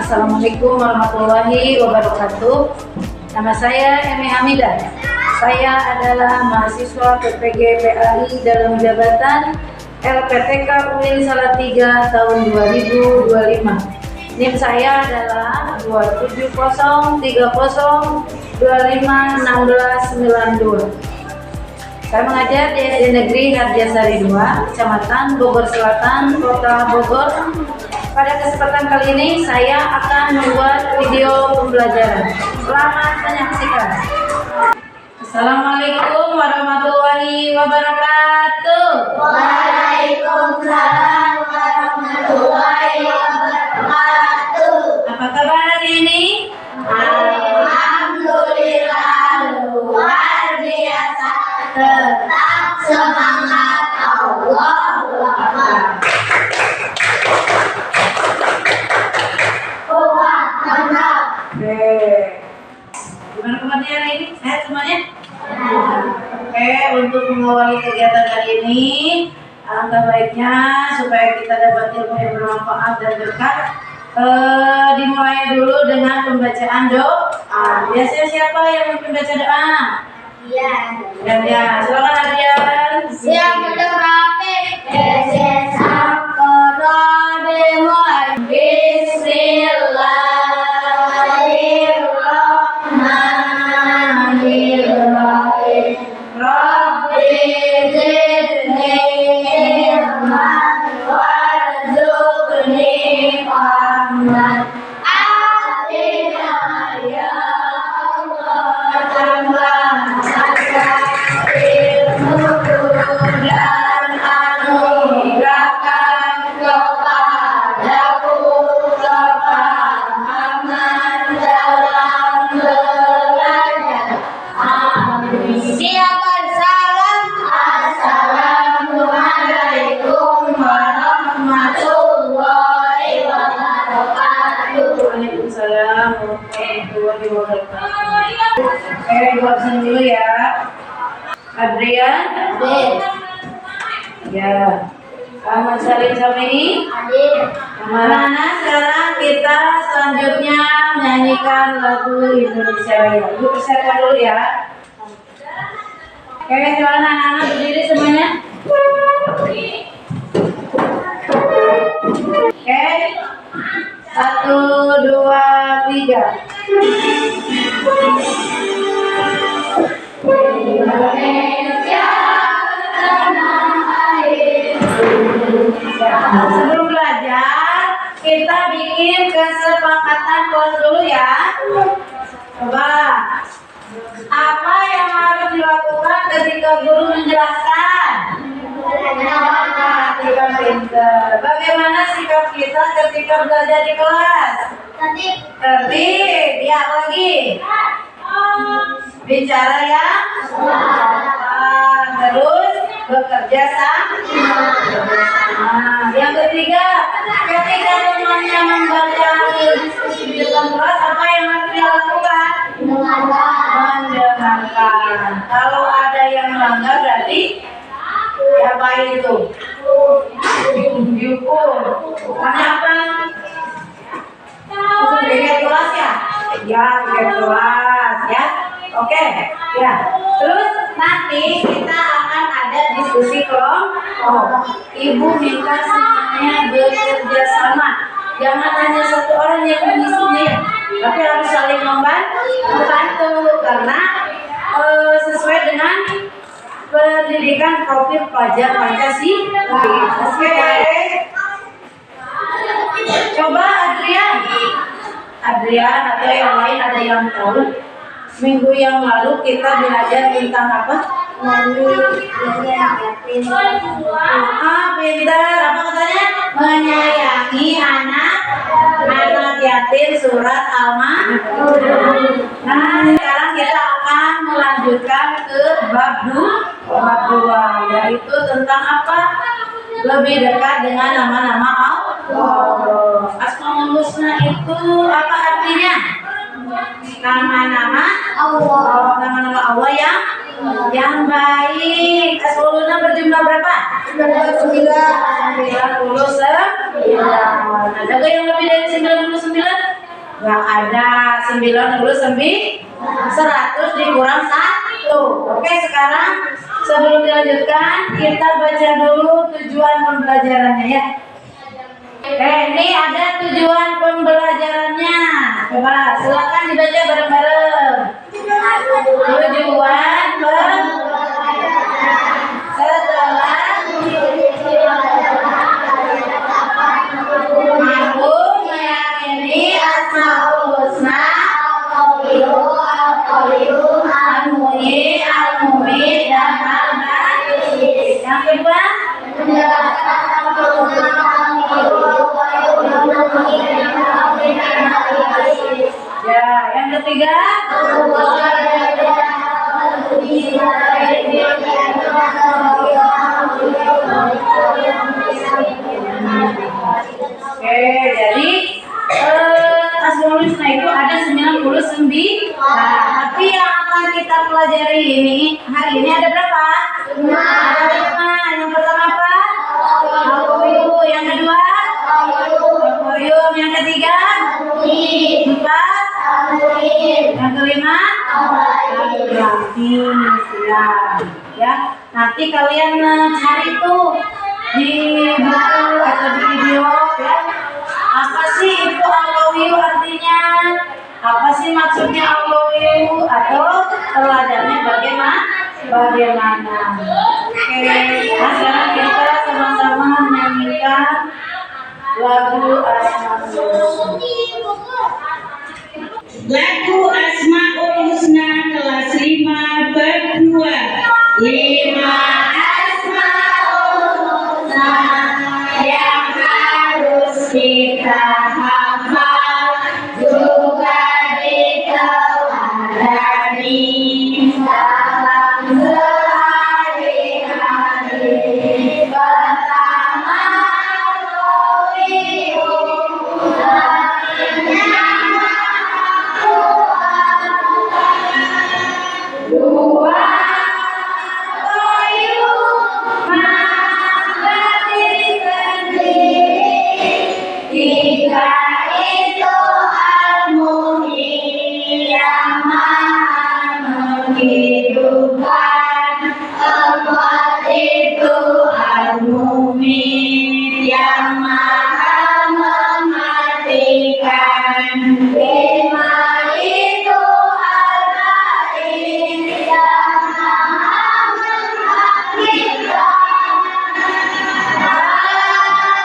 Assalamualaikum warahmatullahi wabarakatuh. Nama saya Emi Hamidah. Saya adalah mahasiswa PPG PAI dalam jabatan LPTK UIN Salatiga tahun 2025. NIM saya adalah 27030251692. Saya mengajar di SD Negeri Harjasari 2, Kecamatan Bogor Selatan, Kota Bogor. Pada kesempatan kali ini saya akan membuat video pembelajaran. Selamat menyaksikan. Assalamualaikum warahmatullahi wabarakatuh. Waalaikumsalam warahmatullahi wabarakatuh. Apa kabar hari ini? Alhamdulillah luar biasa. Tetap semangat, Allahu Akbar. Kuat, mantap. Oke. Gimana kabarnya hari ini? Sehat semuanya? Oke, untuk mengawali kegiatan hari ini, alangkah baiknya supaya kita dapat ilmu yang bermanfaat dan berkah. Dimulai dulu dengan pembacaan doa. Biasanya siapa yang memimpin baca doa? Iya. Ya, silakan Adrian. Siap mendengarkan. Bismillahirrahmanirrahim. Rabbi zidni ilman warzuqni fahman. Atina ya Allah tambahkan ilmuku dan anugerahkan kepadaku kepahaman dalam belajar. Amin. Siapkan salam. Assalamualaikum warahmatullahi wabarakatuh. Waalaikumsalam warahmatullahi wabarakatuh. Oke, ibu absen dulu ya. Adrian. Ya. Ahmad Salim Samini. Mana sekarang kita selanjutnya menyanyikan lagu Indonesia Raya. Ibu persiapkan dulu ya. Oke, silakan anak-anak berdiri semuanya. Oke. 1, 2, 3. Indonesia tanah air. Sebelum belajar, kita bikin kesepakatan kelas dulu ya. Coba, apa yang harus dilakukan ketika guru menjelaskan? Perhatikan pintar. Bagaimana sikap kita ketika belajar di kelas? Tertib. Ya, apa lagi? Bicara ya. Terus bekerja sama. Yang ketiga, ketika temannya membaca diskusi di depan kelas, apa yang harus dia lakukan? Mendengarkan. Kalau ada yang melanggar berarti apa itu? Dihukum. Bukannya apa? Bikin kelas ya? Ya, bikin kelas ya. Oke, ya. Terus nanti kita akan ada diskusi kelompok. Ibu minta semuanya bekerja sama. Jangan hanya satu orang yang mengisinya ya, tapi harus saling membantu karena sesuai dengan pendidikan profil pelajar Pancasila. Oke. Coba Adrian atau yang lain ada yang tahu? Minggu yang lalu kita belajar tentang apa? Pintar. Apa katanya? Menyayangi anak yatim surat Al-Maidah. Nah, sekarang kita akan melanjutkan ke bab 2, yaitu tentang apa? Lebih dekat dengan nama-nama Allah. Asmaul Husna itu apa artinya? Nama-nama Allah. Nama-nama Allah yang Yang baik. Asmauluna berjumlah berapa? 99. Ada gak yang lebih dari 99? Gak ada. 100 dikurang 1. Oke, sekarang sebelum dilanjutkan kita baca dulu tujuan pembelajarannya ya. Ini ada tujuan pembelajarannya. Coba silakan dibaca bareng-bareng. Tujuan setelah aku meyakini Asmaul Husna, Al-Muhyi, Al-Mumit, dan Al-Baris. Yang kedua, ya, yang ketiga, oke, jadi Asmaul Husna itu ada 99. Tapi yang akan kita pelajari hari ini ada berapa? 5. Ada 5. Yang pertama apa? Al-Qayyum. Yang kedua? Al-Qayyum. Yang ketiga? 4. Yang kelima? Al-Rahim. Ya, nanti kalian cari tuh di buku atau di video ya. Apa sih itu Al-Qayyum artinya? Apa sih maksudnya Al-Qayyum atau teladannya bagaimana? Oke, nah sekarang kita sama-sama menyanyikan lagu Asmaul Husna. Lagu Asmaul Husna kelas 5 berdua. 5 Asmaul Husna yang harus kita hafal, juga diteladani dalam sehari-hari. Pertama Al-Mumit yang maha mematikan. 5 itu Al-Baris yang maha membangkitkan.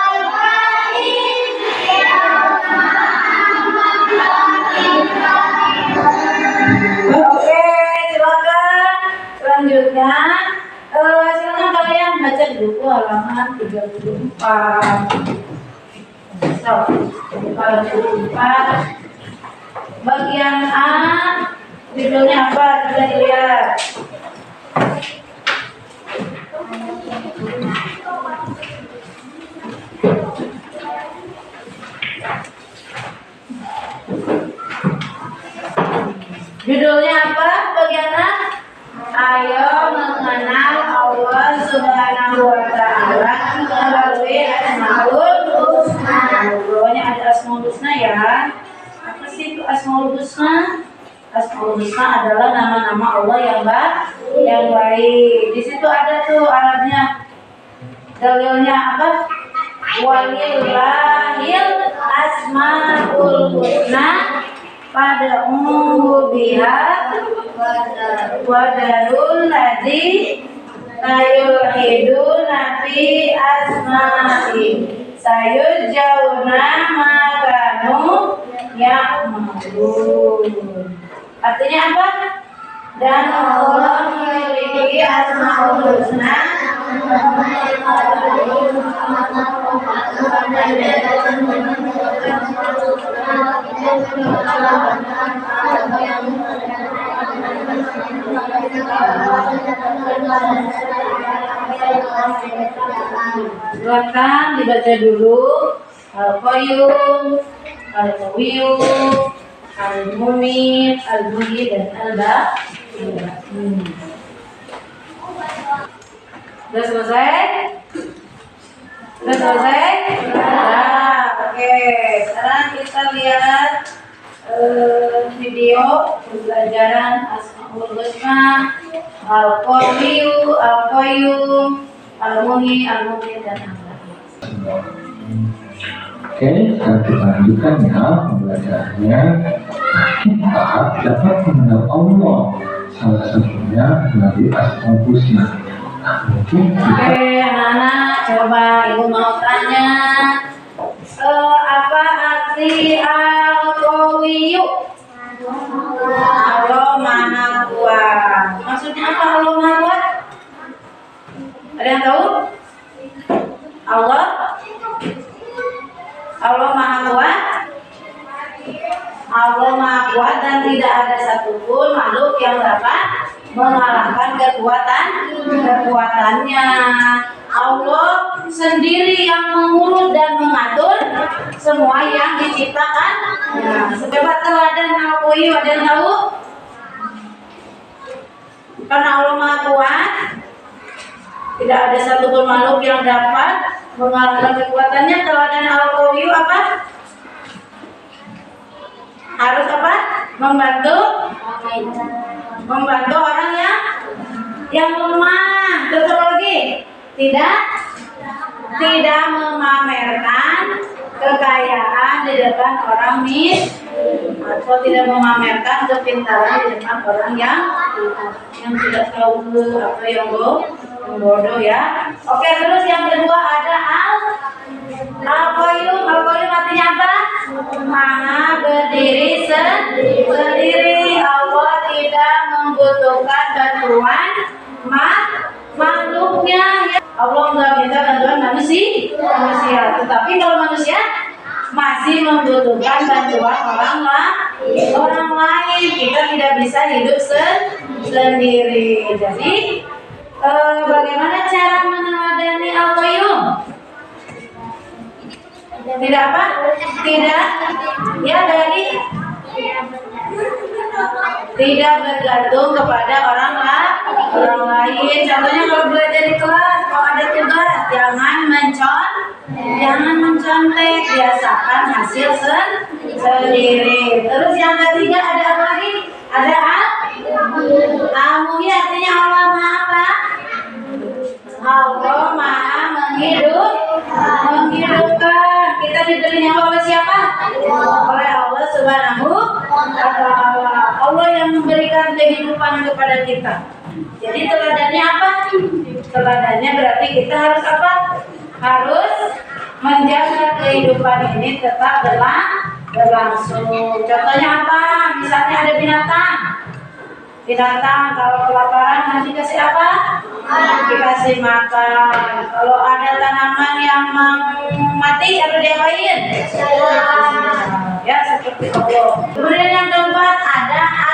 Al-Baris yang maha membangkitkan. Oke, silakan. Selanjutnya silakan kalian baca buku halaman 34. So, 34 bagian A, judulnya apa? Kita lihat. Judulnya apa? Bagian A? Ayo mengenal Allah Subhanahu wa Ta'ala melalui Asmaul Husna. Pokoknya ada Asmaul Husna ya. Apa sih itu Asmaul Husna? Asmaul Husna adalah nama-nama Allah yang baik. Di situ ada tuh Arabnya. Dalilnya apa? Walillahil Asmaul Husna fad'uhu biha wadarul ladzi layulhiduna fi asma'i sayujzauna ma kanu ya'malun. Artinya apa? Dan Allah memiliki Asmaul Husna silakan dibaca dulu. Al-Qayyum, Al-Qawiyyum, Al-Mumit, Al-Muhyi, dan Al-Baris. Udah selesai? Udah selesai? Nah, oke. Sekarang kita lihat video pembelajaran Asmaul Husna, Al-Qawiyu, Al-Qayyum, Al-Muhyi, Al-Mubin, dan Al-Ghani. Oke, sekarang kita lanjutkan ya pembelajarannya. Kita dapat mengenal Allah salah satunya melalui Asmaul Husna. Mungkin kita Oke, anak-anak, coba ibu mau tanya, apa arti Al-Qawiyu? Allah Maha Kuat. Maksudnya apa Allah Maha Kuat? Ada yang tahu? Allah Maha Kuat. Allah Maha Kuat dan tidak ada satupun makhluk yang dapat mengalahkan kekuatannya. Allah sendiri yang mengurus dan mengatur semua yang diciptakan. Nah, sebagai teladan Al-Qawiyu, ada yang tahu? Karena Allah Maha Kuat, tidak ada satupun makhluk yang dapat mengalahkan kekuatannya. Teladan Al-Qawiyu apa? Harus apa? Membantu orang yang lemah. Terus apa lagi? Tidak memamerkan kekayaan di depan orang miskin, atau tidak memamerkan kepintaran di depan orang yang tidak tahu atau yang bodoh ya. Oke, terus yang kedua ada Al-Qayyum. Al-Qayyum artinya apa? Maha berdiri sendiri. Allah tidak membutuhkan bantuan makhluknya ya. Allah nggak minta bantuan manusia, tetapi kalau manusia masih membutuhkan bantuan orang lain. Kita tidak bisa hidup sendiri. Jadi bagaimana cara meneladani Al-Qayyum? Tidak apa? Tidak ya, dari tidak bergantung kepada orang lain. Contohnya kalau belajar di kelas, kalau ada tugas, jangan mencontek, biasakan hasil sendiri. Terus yang ketiga ada apa lagi? Ada Al-Muhyi, artinya Allah Maha apa? Allah Maha menghidupkan. Kita diberi nyawa oleh siapa? Oleh Allah Subhanahu wa Ta'ala. Allah yang memberikan kehidupan kepada kita. Jadi teladannya apa? Teladannya berarti kita harus apa? Harus menjaga kehidupan ini tetap berlangsung. Contohnya apa? Misalnya ada binatang kalau kelaparan nanti kasih apa? Dikasih makan. Kalau ada tanaman yang mati harus diapain? Ya, seperti itu. Kemudian yang keempat ada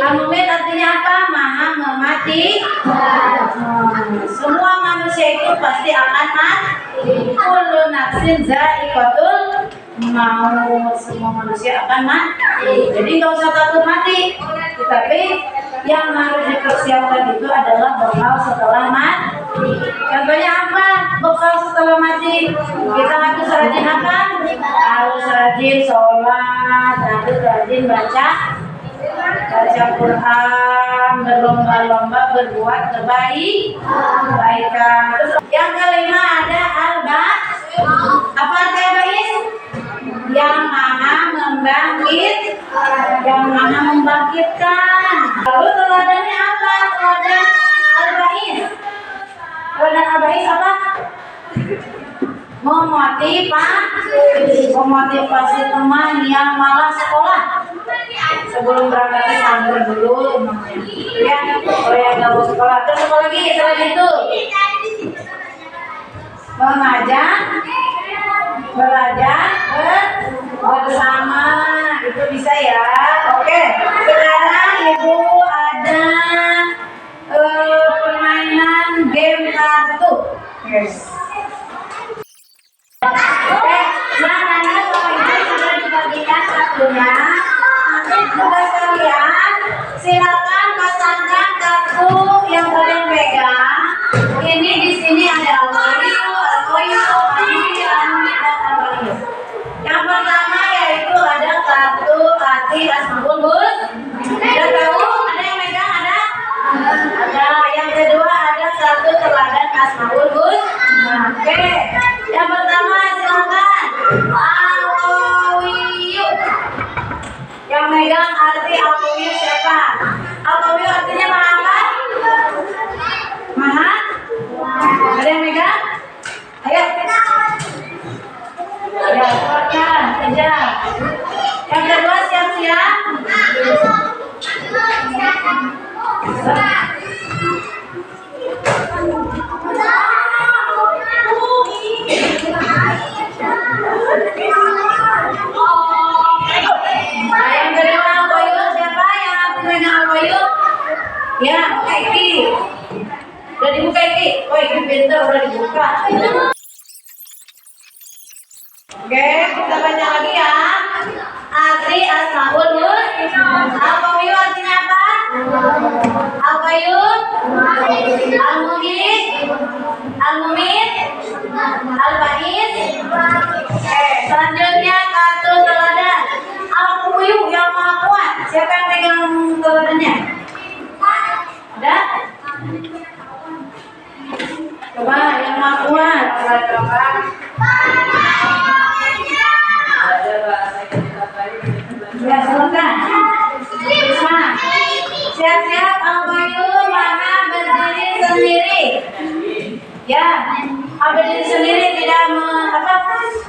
Al-Mubin, artinya apa? Maha memati. Semua manusia itu pasti akan mati. Kullu nafsin za'iqatul maut. Semua manusia akan mati. Jadi nggak usah takut mati. Tetapi yang harus dipersiapkan itu adalah bekal setelah mati. Contohnya apa? Bekal setelah mati. Kita harus rajin apa? Harus rajin sholat, harus rajin baca Quran, berlomba-lomba berbuat kebaikan. Terus yang kelima ada apa arti al-ba'is? Yang maha membangkitkan. Lalu teladannya apa? Teladan al-ba'is. Teladan al-ba'is apa? Memotivasi teman yang malas sekolah. Sebelum berangkat ke santri dulu, ya, kalau yang nggak mau sekolah. Terus apa lagi selain itu? Belajar bersama, itu bisa ya. Oke, sekarang ibu ada permainan game kartu. Yes. Oke, nah anak kalau ini sudah dibagikan kartunya. Tugas kalian silakan pasangkan kartu yang kalian pegang Bayu? Ya, oke Iki. Udah dibuka Iki. Oh Iki pintar udah dibuka. Oke, kita baca lagi ya. Asri Asmaul Al-Qawiyu artinya apa? Al-Qawiyu Al-Muhid Al-Mumit Al-Ba'id. Selanjutnya kartu teladan. Al-Qawiyu yang maha kuat. Siapa yang pegang teladannya? Ada? Coba yang maha kuat. Ya, silakan. Risma. Siap-siap Al-Qawiyu maha berdiri sendiri. Ya, berdiri sendiri tidak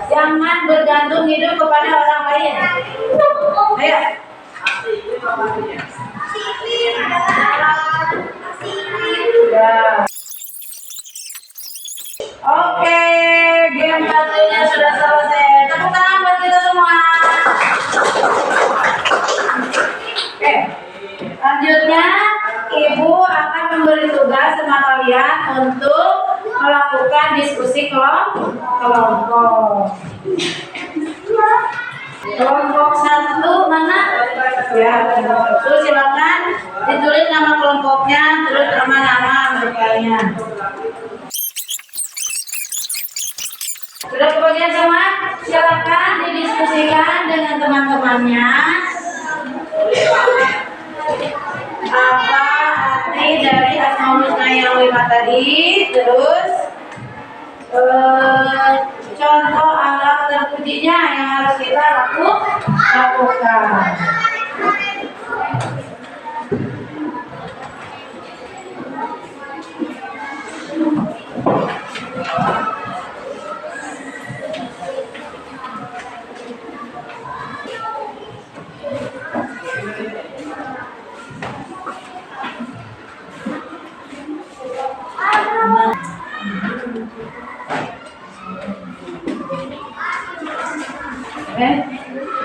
jangan bergantung hidup kepada orang lain. Ayo. Ya. Oke, game satunya sudah selesai. Tepuk tangan buat kita semua. Oke, lanjutnya Ibu akan memberi tugas sama kalian untuk melakukan diskusi kelompok. Kelompok 1 mana? Ya, kelompok 1 silakan ditulis nama kelompoknya, terus nama-nama untuk kalian. Sudah kebagian semua? Silakan didiskusikan dengan teman-temannya. Apa arti dari Asmaul Husna yang 5 tadi? Terus contoh akhlak terpujinya yang harus kita lakukan.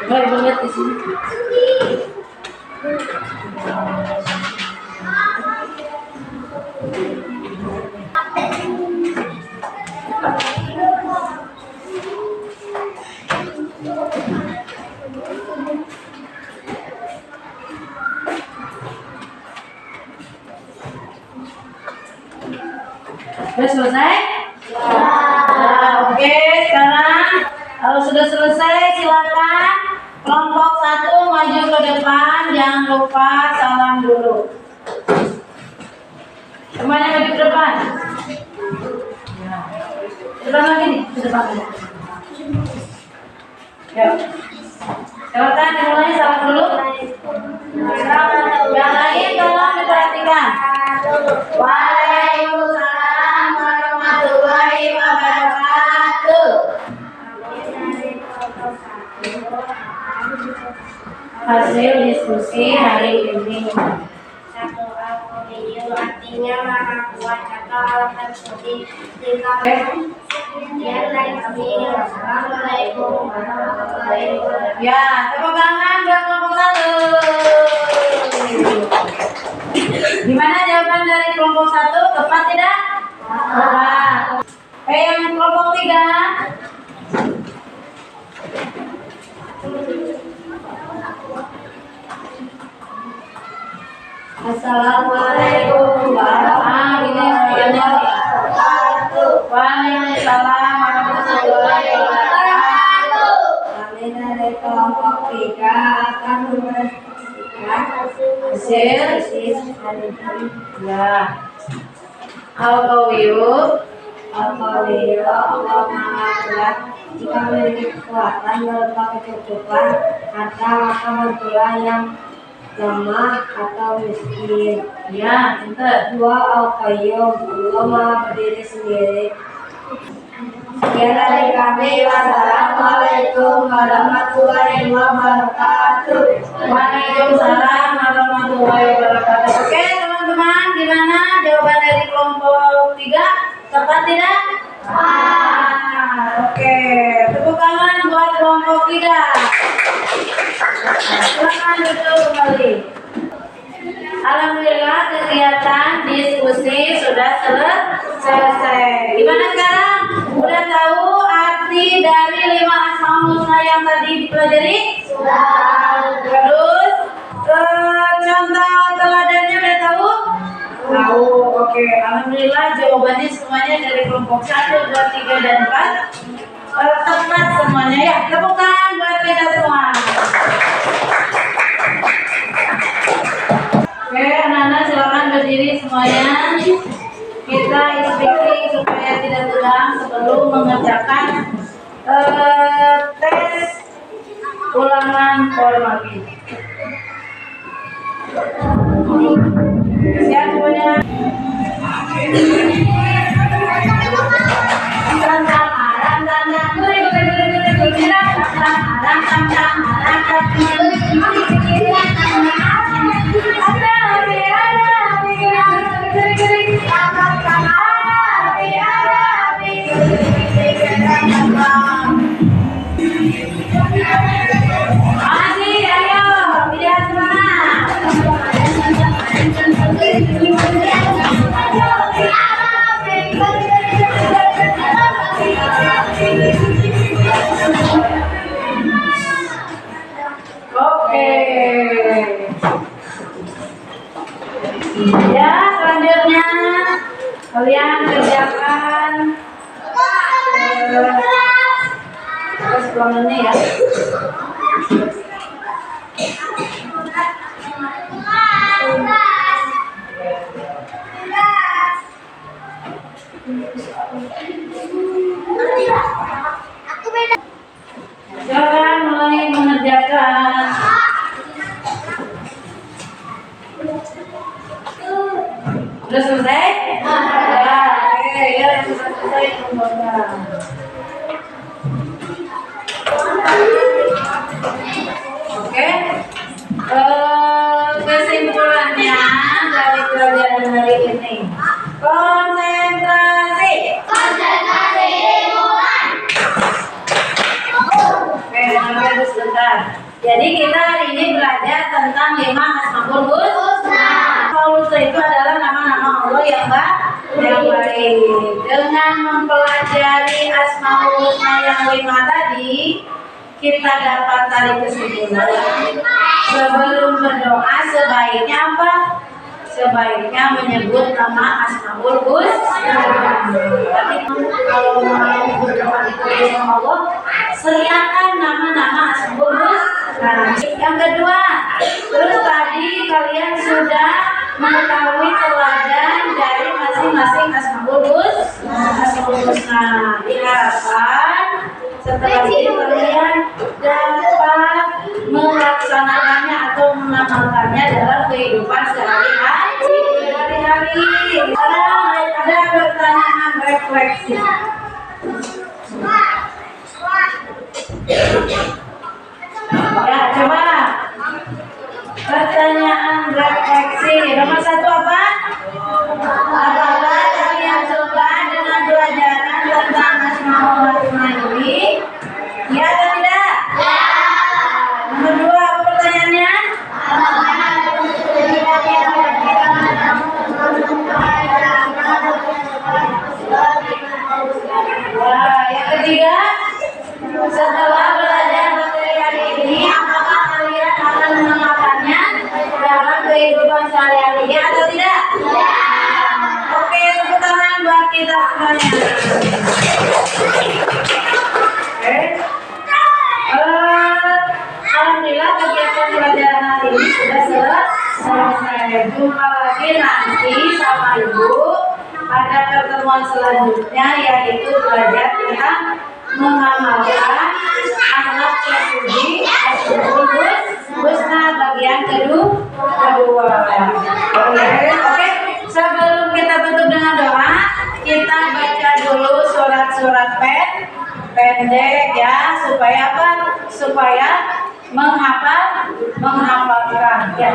Baik banget di sini. Sudah selesai? Ya, oke, sekarang kalau sudah selesai silakan kelompok 1 maju ke depan, jangan lupa salam dulu. Semuanya maju ke depan. Ya. Depan lagi nih, ke depan lagi. Ya. Silakan dimulai salam dulu. Yang lain tolong diperhatikan. Waalaikumsalam warahmatullahi wabarakatuh. Hasil diskusi hari ini. Satu Al-Qawiyu artinya maha kuat atau alasan seperti yang lain. Assalamualaikum warahmatullahi wabarakatuh. Ya, tepuk tangan buat kelompok 1. Gimana jawaban dari kelompok 1? Tepat tidak? Tepat. Yang kelompok 3? Assalamualaikum warahmatullahi wabarakatuh. Waalaikumsalam warahmatullahi wabarakatuh. Kami dari kelompok 3 akan memberikan hasil ya. Al-Qawiyu Allah Maha Kuat. Jika memiliki kekuatan berupa kecukupan atau kebetulan yang lemah atau miskin. Ya, pintar. 2 Al-Qayyum Allah Maha berdiri sendiri. Sekian dari kami. Wassalamualaikum warahmatullahi wabarakatuh. Waalaikumsalam warahmatullahi wabarakatuh. Oke teman-teman, gimana jawaban dari kelompok 3? Tepat tidak? Oke, tepuk tangan buat kelompok 3. Silakan duduk kembali. Alhamdulillah kegiatan diskusi sudah selesai. Gimana sekarang? Udah tahu arti dari 5 asmaul husna yang tadi dipelajari? Terus contoh teladannya udah tahu? Tahu. Oke. Alhamdulillah jawabannya semuanya dari kelompok 1, 2, 3, dan 4 tepat semuanya ya. Tepuk tangan buat kita semua. Oke, anak-anak silakan berdiri semuanya. Kita speaking supaya tidak tegang sebelum mengerjakan tes ulangan formatif. Siap semuanya. Ya, selanjutnya kalian kerjakan terus ulangannya ya. Silakan mulai mengerjakan. Sudah selesai? Ya, oke, ya sudah selesai kelompoknya. Oke, kesimpulannya dari pelajaran hari ini, konsentrasi. Mulai. Oke, dengarkan sebentar. Jadi kita hari ini belajar tentang 5 asmaul husna. Asmaul husna itu adalah nama-nama Allah yang baik. Dengan mempelajari asmaul husna yang 5 tadi, kita dapat tarik kesimpulan. Sebelum berdoa sebaiknya apa? Sebaiknya menyebut nama asmaul husna. Tapi kalau mau berdoa kepada Allah, seriakan nama-nama asmaul husna. Yang kedua, terus tadi kalian sudah mengetahui teladan dari masing-masing asmaul husna. Diharapkan setelah ini kalian dapat melaksanakannya atau mengamalkannya dalam kehidupan sehari-hari. Sekarang ada pertanyaan refleksi. Ya, coba pertanyaan refleksi. Nomor 1 apa? Apakah kalian suka dengan pelajaran tentang asmaul husna ini? Ya atau tidak? Ya. Nomor 2 apa pertanyaannya? Wah, yang ketiga, setelah belajar materi hari ini, apakah kalian akan mengamalkannya dalam kehidupan sehari-hari? Ya atau tidak? Ya. Oke, tepuk tangan buat kita semuanya. Oke. Alhamdulillah kegiatan pelajaran hari ini sudah selesai. Jumpa lagi nanti sama Ibu pada pertemuan selanjutnya, yaitu belajar tentang mengamalkan akhlak yang budi asmaul husna bagian kedua. Oke. Sebelum kita tutup dengan doa, kita baca dulu surat-surat pendek ya, supaya apa? Supaya menghafalkan. Ya,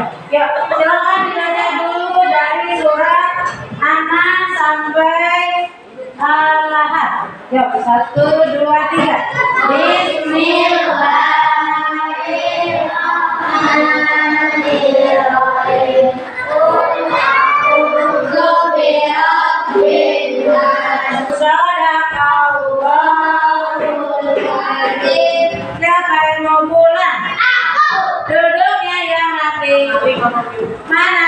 silakan dibaca dulu dari surat An-Nas sampai Al-Lahab. Yuk, 1, 2, 3. Bismillahirrahmanirrahim. Mana?